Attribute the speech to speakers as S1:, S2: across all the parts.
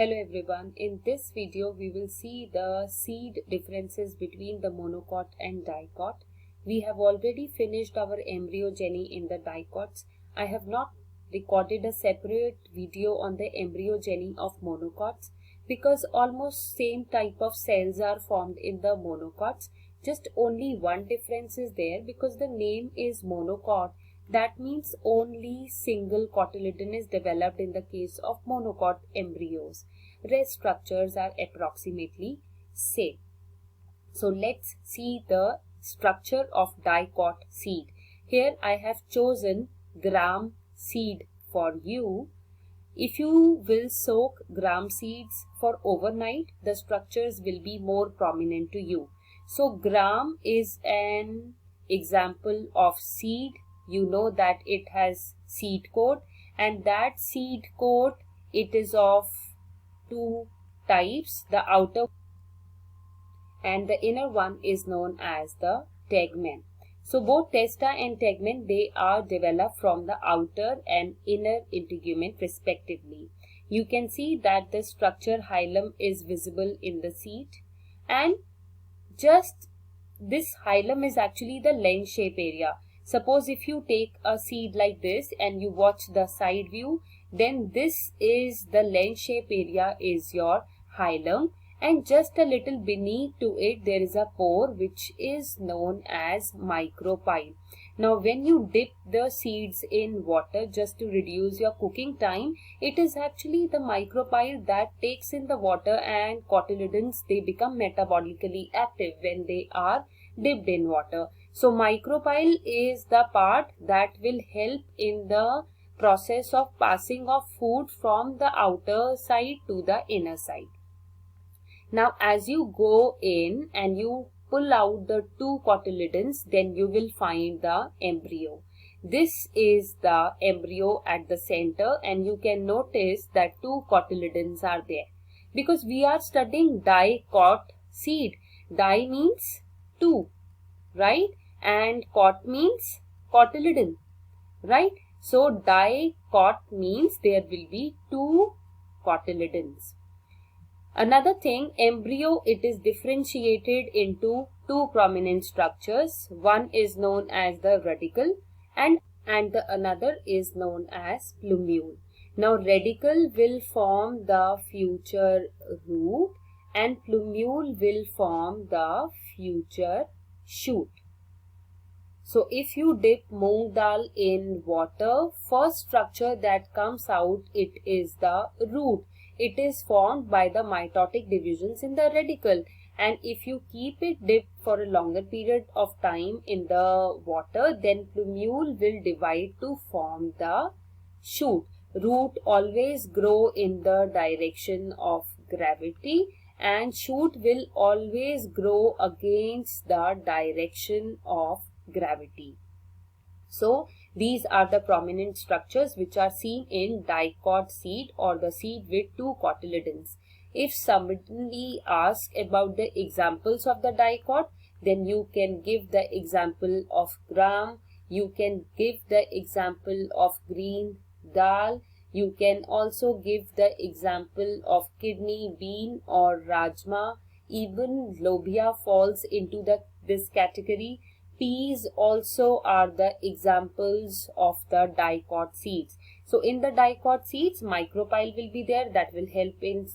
S1: Hello everyone, in this video we will see the seed differences between the monocot and dicot. We have already finished our embryogeny in the dicots. I have not recorded a separate video on the embryogeny of monocots because almost same type of cells are formed in the monocots. Just only one difference is there because the name is monocot. That means only single cotyledon is developed in the case of monocot embryos. Rest structures are approximately same. So let's see the structure of dicot seed. Here I have chosen gram seed for you. If you will soak gram seeds for overnight, the structures will be more prominent to you. So gram is an example of seed. You know that it has seed coat, and that seed coat, it is of two types. The outer and the inner one is known as the tegmen. So both testa and tegmen, they are developed from the outer and inner integument respectively. You can see that the structure hilum is visible in the seed, and just this hilum is actually the lens shape area. Suppose if you take a seed like this and you watch the side view, then this is the lens shape area is your hilum, and just a little beneath to it there is a pore which is known as micropyle. Now when you dip the seeds in water just to reduce your cooking time, it is actually the micropyle that takes in the water, and cotyledons, they become metabolically active when they are dipped in water. So micropyle is the part that will help in the process of passing of food from the outer side to the inner side. Now as you go in and you pull out the two cotyledons, then you will find the embryo. This is the embryo at the center, and you can notice that two cotyledons are there because we are studying dicot seed. Di means two, right? And cot means cotyledon, right? So dicot means there will be two cotyledons. Another thing, embryo, it is differentiated into two prominent structures. One is known as the radicle and the another is known as plumule. Now radicle will form the future root and plumule will form the future shoot. So if you dip moong dal in water, first structure that comes out, it is the root. It is formed by the mitotic divisions in the radicle, and if you keep it dipped for a longer period of time in the water, then plumule will divide to form the shoot. Root always grow in the direction of gravity, and shoot will always grow against the direction of gravity. So these are the prominent structures which are seen in dicot seed or the seed with two cotyledons. If somebody asks about the examples of the dicot, then you can give the example of gram, you can give the example of green dal, you can also give the example of kidney bean or rajma. Even lobia falls into this category. Peas also are the examples of the dicot seeds. So in the dicot seeds, micropyle will be there that will help in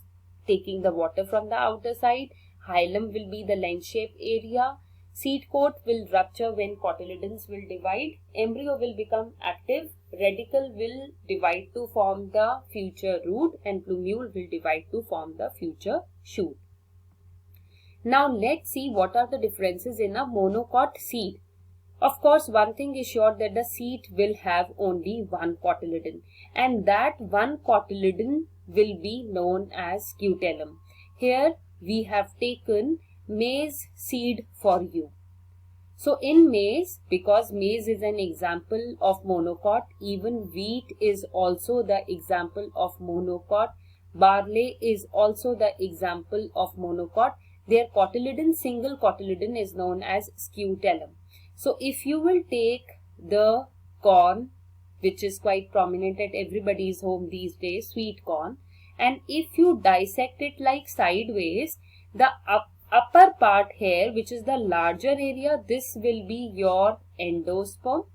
S1: taking the water from the outer side. Hilum will be the lens shape area. Seed coat will rupture when cotyledons will divide. Embryo will become active. Radicle will divide to form the future root, and plumule will divide to form the future shoot. Now let's see what are the differences in a monocot seed. Of course, one thing is sure that the seed will have only one cotyledon, and that one cotyledon will be known as scutellum. Here we have taken maize seed for you. So in maize, because maize is an example of monocot, even wheat is also the example of monocot. Barley is also the example of monocot. Their cotyledon, single cotyledon, is known as scutellum. So if you will take the corn, which is quite prominent at everybody's home these days, sweet corn, and if you dissect it like sideways, the upper part here, which is the larger area, this will be your endosperm,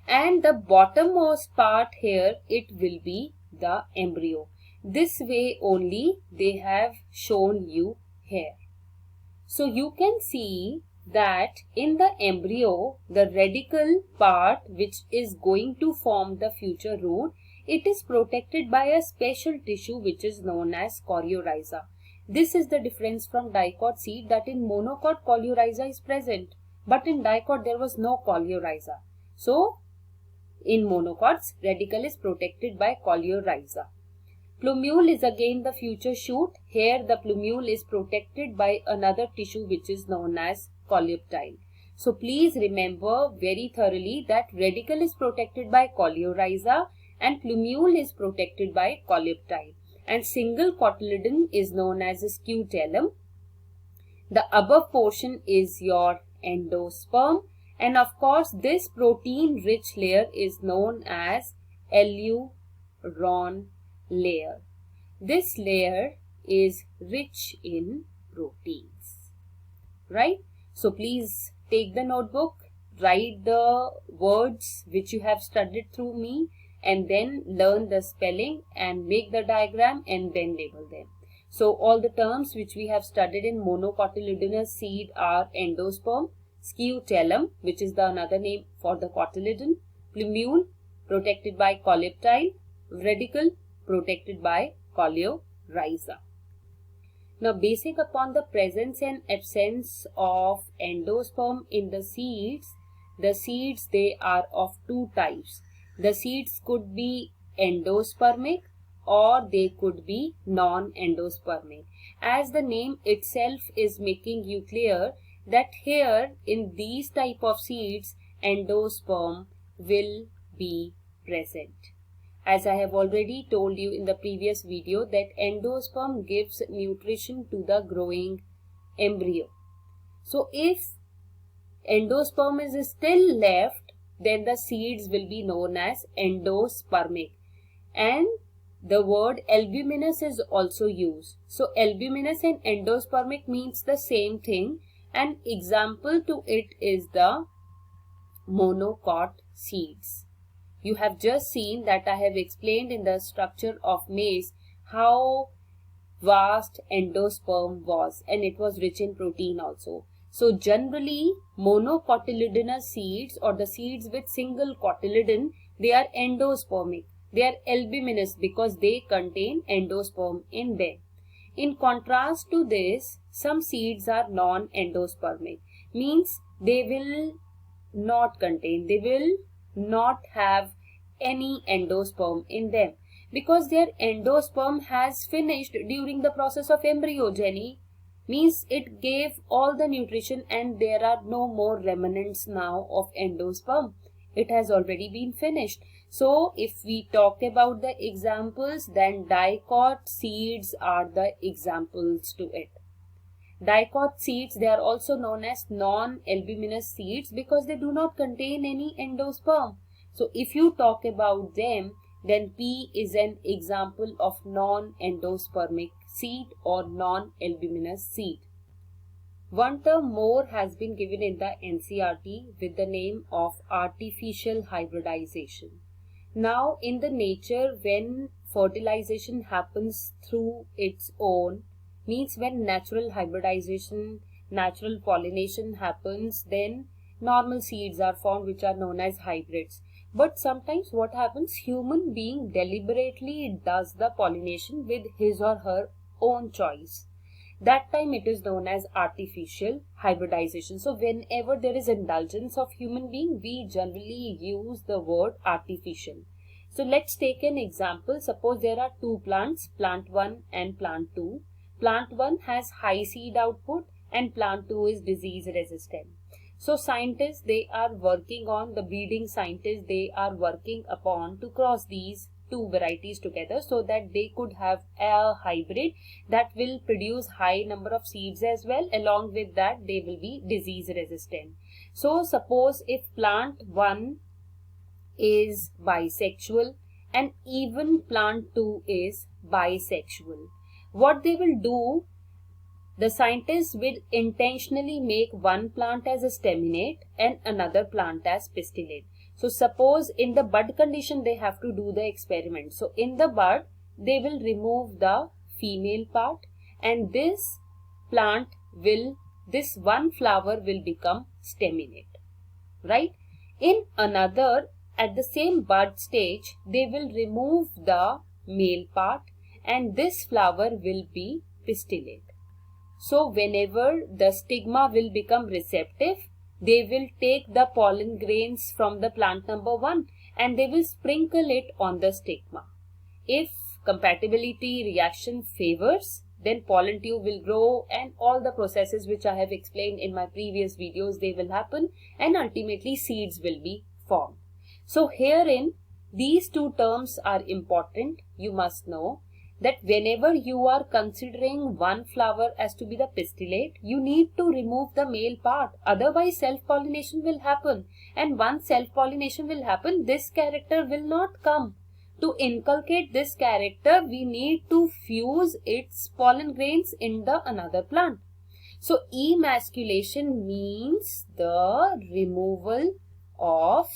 S1: and the bottommost part here, it will be the embryo. This way only they have shown you here. So you can see that in the embryo, the radical part which is going to form the future root, it is protected by a special tissue which is known as chorioryza. This is the difference from dicot seed, that in monocot chorioryza is present, but in dicot there was no chorioryza. So in monocots, radical is protected by chorioryza. Plumule is again the future shoot. Here the plumule is protected by another tissue which is known as coleoptile. So please remember very thoroughly that radical is protected by chorioryza and plumule is protected by coleoptile. And single cotyledon is known as a scutellum. The above portion is your endosperm, and of course this protein rich layer is known as eleuron layer. This layer is rich in proteins, right? So please take the notebook, write the words which you have studied through me, and then learn the spelling and make the diagram and then label them. So all the terms which we have studied in monocotyledonous seed are endosperm, scutellum, which is the another name for the cotyledon, plumule protected by coleoptile, radical protected by chorioryza. Now, basing upon the presence and absence of endosperm in the seeds they are of two types. The seeds could be endospermic or they could be non-endospermic. As the name itself is making you clear that here in these type of seeds, endosperm will be present. As I have already told you in the previous video that endosperm gives nutrition to the growing embryo. So if endosperm is still left, then the seeds will be known as endospermic. And the word albuminous is also used. So albuminous and endospermic means the same thing. An example to it is the monocot seeds. You have just seen that I have explained in the structure of maize how vast endosperm was, and it was rich in protein also. So generally monocotyledonous seeds or the seeds with single cotyledon, they are endospermic. They are albuminous because they contain endosperm in them. In contrast to this, some seeds are non-endospermic, means they will not have any endosperm in them because their endosperm has finished during the process of embryogeny, means it gave all the nutrition and there are no more remnants now of endosperm. It has already been finished. So if we talk about the examples, then dicot seeds are the examples to it. Dicot seeds, they are also known as non-albuminous seeds because they do not contain any endosperm. So if you talk about them, then P is an example of non-endospermic seed or non-albuminous seed. One term more has been given in the NCERT with the name of artificial hybridization. Now in the nature, when fertilization happens through its own, means when natural hybridization, natural pollination happens, then normal seeds are formed which are known as hybrids. But sometimes what happens, human being deliberately does the pollination with his or her own choice. That time it is known as artificial hybridization. So whenever there is indulgence of human being, we generally use the word artificial. So let's take an example. Suppose there are two plants, plant 1 and plant 2. Plant 1 has high seed output and plant 2 is disease resistant. So scientists, they are working on, the breeding scientists, they are working upon to cross these two varieties together so that they could have a hybrid that will produce high number of seeds as well. Along with that, they will be disease resistant. So suppose if plant 1 is bisexual and even plant 2 is bisexual. What they will do, the scientists will intentionally make one plant as a staminate and another plant as pistillate. So suppose in the bud condition they have to do the experiment. So in the bud they will remove the female part and this one flower will become staminate, right? In another, at the same bud stage, they will remove the male part and this flower will be pistillate. So whenever the stigma will become receptive, they will take the pollen grains from the plant number 1 and they will sprinkle it on the stigma. If compatibility reaction favors, then pollen tube will grow and all the processes which I have explained in my previous videos, they will happen and ultimately seeds will be formed. So herein, these two terms are important. You must know that whenever you are considering one flower as to be the pistillate, you need to remove the male part. Otherwise, self-pollination will happen. And once self-pollination will happen, this character will not come. To inculcate this character, we need to fuse its pollen grains in the another plant. So, emasculation means the removal of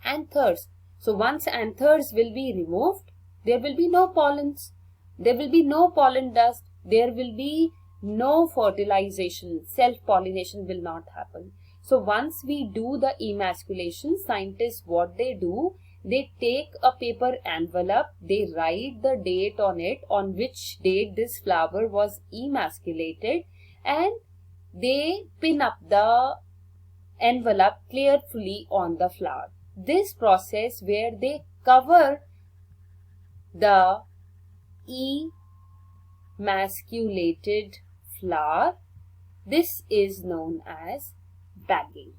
S1: anthers. So, once anthers will be removed, there will be no pollens, there will be no pollen dust, there will be no fertilization, self-pollination will not happen. So once we do the emasculation, scientists what they do, they take a paper envelope, they write the date on it, on which date this flower was emasculated, and they pin up the envelope carefully on the flower. This process where they cover the emasculated flower, this is known as bagging.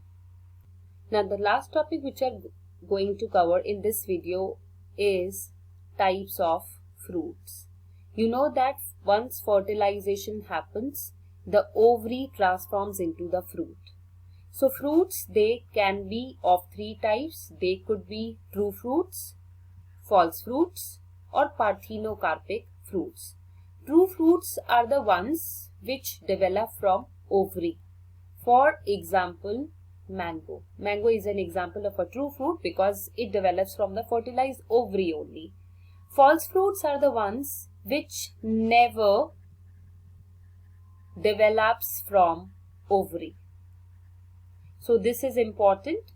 S1: Now the last topic which I am going to cover in this video is types of fruits. You know that once fertilization happens, the ovary transforms into the fruit. So fruits, they can be of 3 types. They could be true fruits, false fruits, or parthenocarpic fruits. True fruits are the ones which develop from ovary. For example, mango. Mango is an example of a true fruit because it develops from the fertilized ovary only. False fruits are the ones which never develops from ovary. So this is important.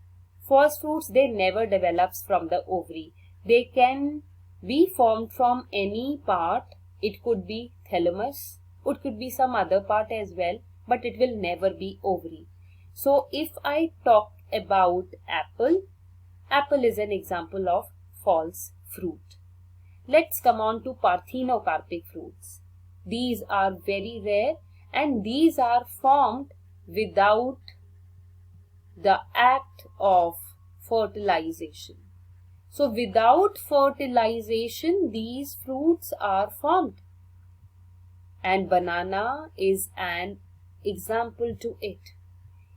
S1: False fruits, they never develops from the ovary. They can be formed from any part. It could be thalamus, it could be some other part as well, but it will never be ovary. So if I talk about apple, apple is an example of false fruit. Let's come on to parthenocarpic fruits. These are very rare and these are formed without the act of fertilization. So without fertilization, these fruits are formed. And banana is an example to it.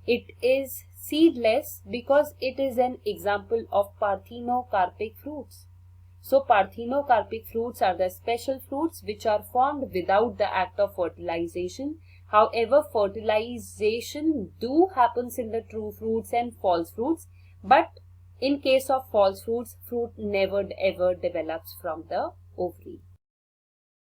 S1: It is seedless because it is an example of parthenocarpic fruits. So parthenocarpic fruits are the special fruits which are formed without the act of fertilization. However, fertilization do happens in the true fruits and false fruits, but in case of false fruits, fruit never ever develops from the ovary.